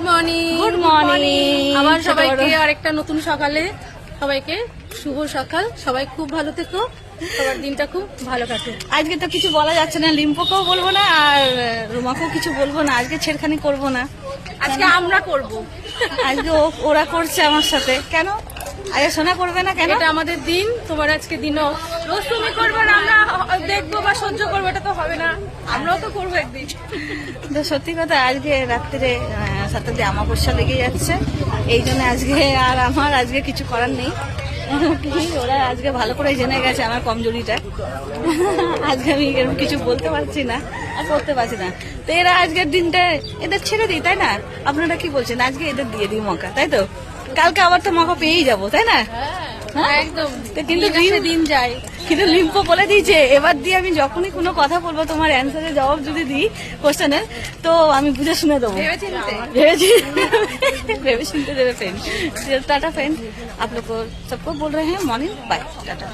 Morning. Good morning আবার সবাইকে আরেকটা নতুন সকালে সবাইকে শুভ সকাল। সবাই খুব ভালো থেকো, সবার দিনটা খুব ভালো কাটুক। আজকে তো কিছু বলা যাচ্ছে না, লিম্পোকেও বলবো না আর রুমাকেও কিছু বলবো না, আজকে ছেড়খানি করবো না, আজকে আমরা করব। আজকে ওরা করছে আমার সাথে। কেন আজকে সোনা করবে না কেন? এটা আমাদের দিন, তোমার আজকে দিনও রোজ তুমি করবে না, আমরা দেখবো বা সহ্য করবো, এটা তো হবে না, আমরাও তো করবো একদিন। তো সত্যি কথা আজকে রাত্রে সাথে দিয়ে অমাবস্যা লেগে যাচ্ছে, এই জন্য আজকে আর আমার আজকে কিছু করার নেই। ওরা আজকে ভালো করে জেনে গেছে আমার কমজোরিটা, আজকে আমি এরকম কিছু বলতে পারছি না আর করতে পারছি না। তো এরা আজকের দিনটা এদের ছেড়ে দিই, তাই না? আপনারা কি বলছেন? আজকে এদের দিয়ে দিই মকা, তাই তো? কালকে আবার তো মকা পেয়েই যাবো, তাই না? হ্যাঁ, একদম। তো কিন্তু দিন যায়, কিন্তু লিম্পো বলে দিয়েছে এবার দিয়ে আমি যখনই কোনো কথা বলবো, তোমার অ্যান্সারের জবাব যদি দিই কোশ্চেনের, তো আমি বুঝে শুনে দেবো। ভেবে চিনते देवे फ्रेंड। टाटा फ्रेंड, आप लोग को सबको बोल रहे हैं मॉर्निंग बाय, टाटा।